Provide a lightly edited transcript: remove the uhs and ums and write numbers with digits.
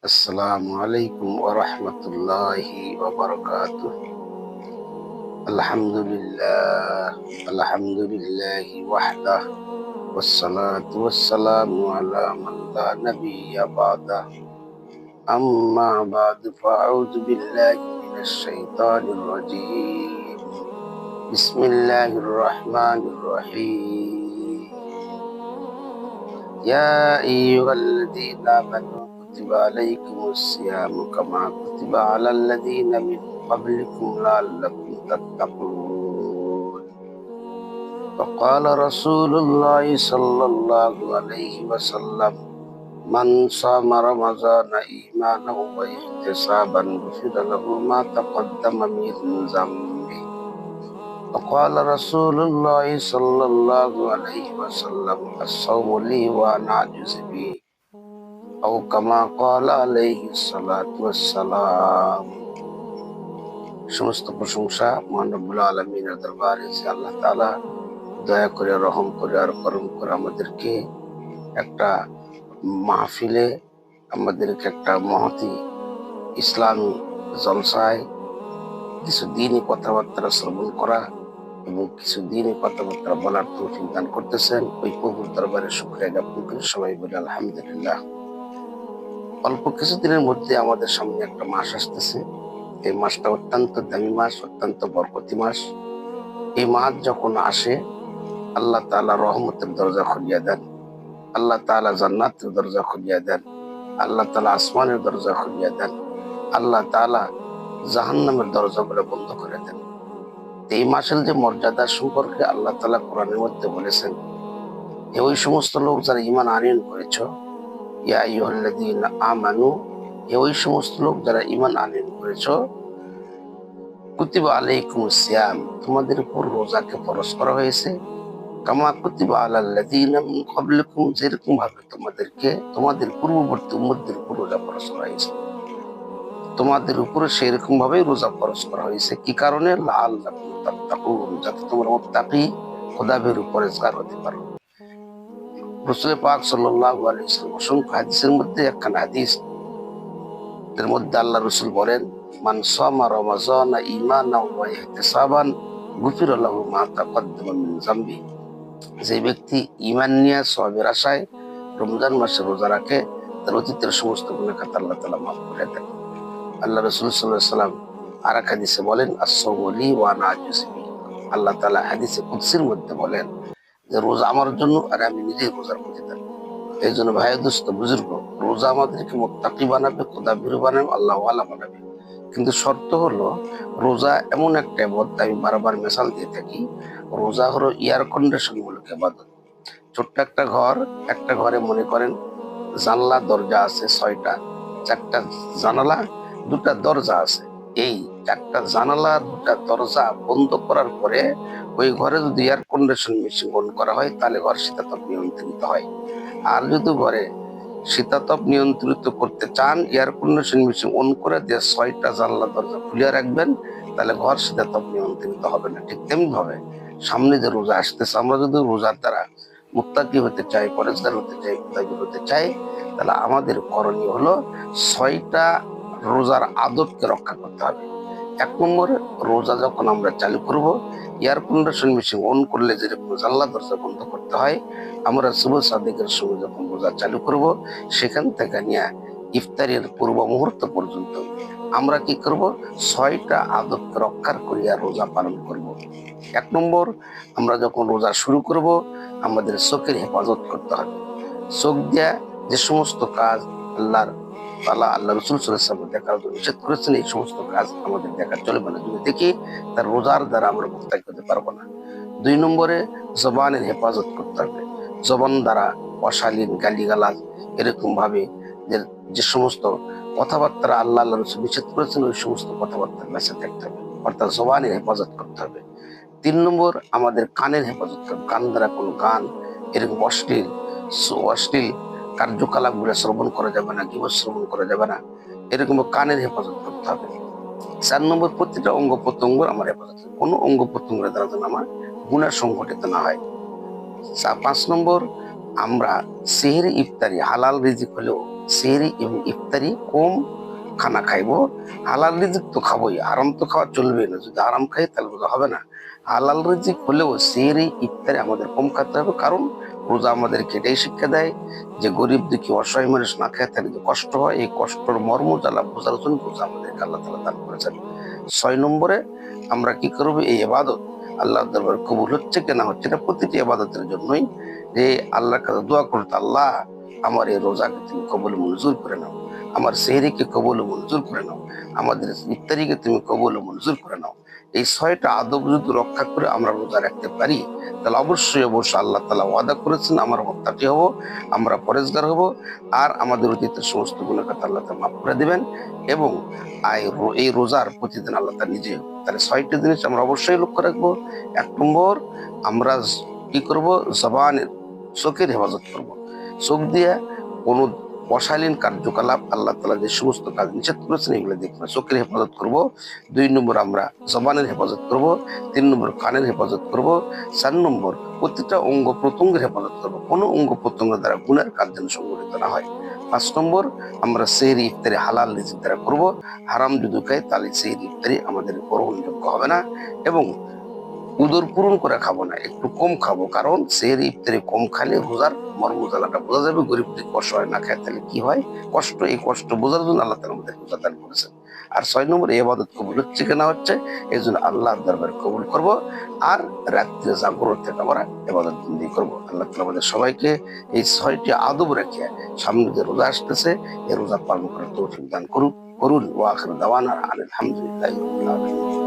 Assalamu alaikum wa rahmatullahi wa barakatuh. Alhamdulillahi wahdah, wassalatu wassalamu ala man la nabiyya ba'dah. Amma ba'du, fa'udhu billahi minash shaitanir rajim. Bismillahirrahmanirrahim. Ya ayyuhalladzina amanu kutiba alaikumus siyamu kama kutiba alal ladzina min qablikum la'allakum tattaqun. Faqala Rasulullah sallallahu alaihi wasallam, man shama ramadhana imanan wa ihtisaban ghufira lahu ma taqaddama min dhanbi. Faqala Rasulullah sallallahu alaihi wasallam, as-sawmu li wa ana ajzi bihi. أو كما قال عليه الصلاة والسلام. সমস্ত প্রশংসা মহান রব্বুল আলামিনের দরবারে যে আল্লাহ তাআলা দয়া করে, রহম করে আর করম করে আমাদেরকে একটা মাহফিলে, আমাদেরকে একটা মহতি ইসলামী জলসায় কিছু দিনই কথাবার্তা শ্রবণ করা এবং কিছু দিনই কথাবার্তা বলার তৌফিক দান করতেছেন। ওই প্রভুর দরবারে শুকরিয়া জ্ঞাপন করে সবাই বলে আলহামদুলিল্লাহ। অল্প কিছুদিনের মধ্যে আমাদের সামনে একটা মাস আসতেছে। এই মাসটা অত্যন্ত দামি মাস, অত্যন্ত বরকতি মাস। এই মাস যখন আসে, আল্লাহ তাআলা রহমতের দরজা খুলিয়া দেন, আল্লাহ তাআলা জান্নাতের দরজা খুলিয়া দেন, আল্লাহ তাআলা আসমানের দরজা খুলিয়া দেন, আল্লাহ তাআলা জাহান্নামের দরজাগুলো বন্ধ করে দেন। এই মাসের যে মর্যাদা সম্পর্কে আল্লাহ তাআলা কোরআনের মধ্যে বলেছেন, ওই সমস্ত লোক যারা ঈমান আনয়ন করেছ, ইয়া আইয়ুহাল্লাযীনা আমানু, ওই সমস্ত লোক যারা ঈমান আনয়ন করেছ, কুতিবা আলাইকুমুস সিয়াম, তোমাদের উপর রোজাকে ফরজ করা হয়েছে, কামা কুতিবা আলাল লাযীনা মিন ক্বাবলিকুম, যেরকম ভাবে তোমাদের পূর্ববর্তী উম্মতদের উপর রোজা ফরজ করা হয়েছে, তোমাদের উপরে সেরকম ভাবে রোজা ফরজ করা হয়েছে। কি কারণে? লাআল্লাকুম তাত্তাকুন, যাতে তোমরা মুত্তাকি, খোদাভীরু পরেজগার হতে পারো। রাসূল পাক সাল্লাল্লাহু আলাইহি ওয়াসাল্লাম অসংখ্য হাদিসের মধ্যে একখানা হাদিস, এর মধ্যে আল্লাহ রাসূল বলেন, মান সামা রমাযানা ঈমানান ওয়া ইহতিসাবান গুফিরা লাহু মা তাকাদ্দামা মিন যামবি। যে ব্যক্তি ঈমান নিয়ে সওয়াবের আশায় রমজান মাসে রোজা রাখে, তার অতীতের সমস্ত গুনাহ খাতা আল্লাহ তাআলা মাফ করে দেন। আল্লাহ রাসূল সাল্লাল্লাহু আলাইহি ওয়াসাল্লাম আর এক হাদিসে বলেন, আস-সাওমু লি ওয়া আনা আজজি বিহি। আল্লাহ তাআলা হাদিসে কুদসির মধ্যে বলেন যে রোজা আমার জন্য আর আমি নিজেই রোজার মধ্যে থাকি। এই জন্য ভাই দোস্ত বুজুর্গ, রোজা আমাদেরকে মুত্তাকি বানাবে, খোদাভীরু বানাবে, আল্লাহ ওয়ালা বানাবে। কিন্তু শর্ত হলো, রোজা এমন একটা ইবাদত, আমি বারবার মিসাল দিয়ে থাকি, রোজা হলো এয়ার কন্ডিশন মূলক ইবাদত। ছোট্ট একটা ঘরে মনে করেন জানলা দরজা আছে 6টা, 4টা জানালা, 2টা দরজা আছে। এই 4টা জানালা, 2টা দরজা বন্ধ করার পরে ওই ঘরে যদি এয়ার কন্ডিশন মেশিন অন করা হয়, তাহলে ঘর শীতাতপ নিয়ন্ত্রিত হয়। আর যদি ঘরে শীতাতপ নিয়ন্ত্রিত করতে চান, এয়ার কন্ডিশন মেশিন অন করে দিয়ে 6টা জানলা দরজা খুলে রাখবেন, তাহলে ঘর শীতাতপ নিয়ন্ত্রিত হবে না। ঠিক তেমনি ভাবে সামনে যে রোজা আসতেছে, আমরা যদি রোজার দ্বারা মুত্তাকি হতে চাই, পরেজগার হতে চাই, খোদাভীরু হতে চাই, তাহলে আমাদের করণীয় হলো 6টা রোজার আদবকে রক্ষা করতে হবে। 1 নম্বরে, রোজা যখন আমরা চালু করব, এয়ার কন্ডিশন মেশিন অন করলে যেরকম জানলা দরজা বন্ধ করতে হয়, আমরা সুবহ সাদিকের সময় যখন রোজা চালু করব, সেখান থেকে নিয়ে ইফতারের পূর্ব মুহূর্ত পর্যন্ত আমরা কি করব? 6টা আদবকে রক্ষা করিয়া রোজা পালন করব। 1 নম্বর, আমরা যখন রোজা শুরু করব, আমাদের চোখের হেফাজত করতে হবে। চোখ দিয়া যে সমস্ত কাজ আল্লাহ রাসূল সাল্লাল্লাহু আলাইহি ওয়াসাল্লাম দেখার জন্য নিষেধ করেছেন, এই সমস্ত কাজ আমাদের দেখা চলবে না। যদি দেখি, তার রোজার দ্বারা আমরা মুত্তাকি হতে পারবো না। 2 নম্বরে, জবানের হেফাজত করতে হবে। জবান দ্বারা অশালীন গালিগালাজ, এরকম ভাবে যে সমস্ত কথাবার্তা আল্লাহ রাসূল নিষেধ করেছেন, ওই সমস্ত কথাবার্তা বেঁচে থাকতে হবে, অর্থাৎ জবানের হেফাজত করতে হবে। 3 নম্বর, আমাদের কানের হেফাজত করতে হবে। কান দ্বারা কোনো গান, এরকম অশ্লীল কার্যকলাপ গুলো শ্রবণ করা যাবে না, গীবত শ্রবণ করা যাবে না, এরকম কানের হেফাজত করতে হবে। 4 নম্বর, প্রতিটা অঙ্গ প্রত্যঙ্গ আমার হেফাজত, কোনো অঙ্গ প্রত্যঙ্গের দ্বারা যেন আমার গুনাহ সংঘটিত না হয়। 5 নম্বর, আমরা সেহরি ইফতারি হালাল রিজিক হলেও সেহরি এবং ইফতারি কম খানা খাইবো। হালাল রিজিক তো খাবোই, আরাম তো খাওয়া চলবে না। যদি আরাম খাই তাহলে রোজা হবে না। হালাল রিজিক হলেও সেহরি ইফতারি আমাদের কম খেতে হবে, কারণ রোজা আমাদেরকে এটাই শিক্ষা দেয় যে গরিব দুঃখী অসহায় মানুষ না খেয়ে থাকলে যে কষ্ট হয়, এই কষ্টর মর্ম জ্বালা বোঝার জন্য রোজা আমাদেরকে আল্লাহ তাআলা দান করেছেন। 6 নম্বরে আমরা কি করবো, এই ইবাদত আল্লাহর দরবারে কবুল হচ্ছে কিনা হচ্ছে, এটা প্রতিটি ইবাদতের জন্যই যে আল্লাহর কাছে দোয়া করতে, আল্লাহ আমার এই রোজাকে তুমি কবুল মঞ্জুর করে নাও, আমার সেহরিকে কবুল মঞ্জুর করে নাও, আমাদের ইফতারিকে তুমি কবুল মঞ্জুর করে নাও। এই 6টা আদব যদি রক্ষা করে আমরা রোজা রাখতে পারি, তাহলে অবশ্যই অবশ্যই আল্লাহ তাআলা ওয়াদা করেছেন আমরা মুত্তাকি হব, আমরা পরেজগার হব, আর আমাদের অতীতের সমস্ত গুনাহ খাতা আল্লাহ তাআলা মাফ করে দিবেন। এবং এই রোজার প্রতিদিন আল্লাহ তাআলা নিজে, তাহলে 6টি জিনিস আমরা অবশ্যই লক্ষ্য রাখবো। 1 নম্বর, আমরা কি করব, জবানের, চোখের হেফাজত করব। চোখ দিয়ে কোন অশালীন কার্যকলাপ, আল্লাহ তাআলা যে সমস্ত কাজ নিষেধ করেছেন এগুলো দেখব না, চোখের হেফাজত করব। 2 নম্বর, আমরা জবানের হেফাজত করব। 3 নম্বর, কানের হেফাজত করব। 4 নম্বর, প্রতিটা অঙ্গ প্রত্যঙ্গের হেফাজত করব, কোনো অঙ্গ প্রত্যঙ্গ দ্বারা গুনাহের কাজ যেন সংঘটিত না হয়। 5 নম্বর, আমরা সেহরি ইফতারি হালাল রিজিক দ্বারা করব। হারাম যদি খাই তাহলে সেহরি ইফতারি আমাদের গ্রহণযোগ্য হবে না। এবং উদর পূরণ করে খাবো না, একটু কম খাবো, কারণ সেহরি ইফতারি কম খালে রোজার মর্ম জ্বালাটা বোঝা যাবে। গরিব দুঃখী অসহায় না খায় তাহলে কি হয় কষ্ট, এই কষ্ট বোঝার জন্য আল্লাহ তাআলা আমাদের রোজা দান করেছেন। আর 6 নম্বর, এই ইবাদত কবুল হচ্ছে কিনা হচ্ছে, এই জন্য আল্লাহর দরবারে কবুল করব। আর রাত্রে জাগরণ থেকে আমরা ইবাদত বন্দেগী করব। আল্লাহ তাআলা আমাদের সবাইকে এই 6টি আদব রেখে সামনে যে রোজা আসতেছে এই রোজা পালন করার তৌফিক দান করুন। ওয়া আখিরু দাওয়ানা আলহামদুলিল্লাহি রাব্বিল আলামিন।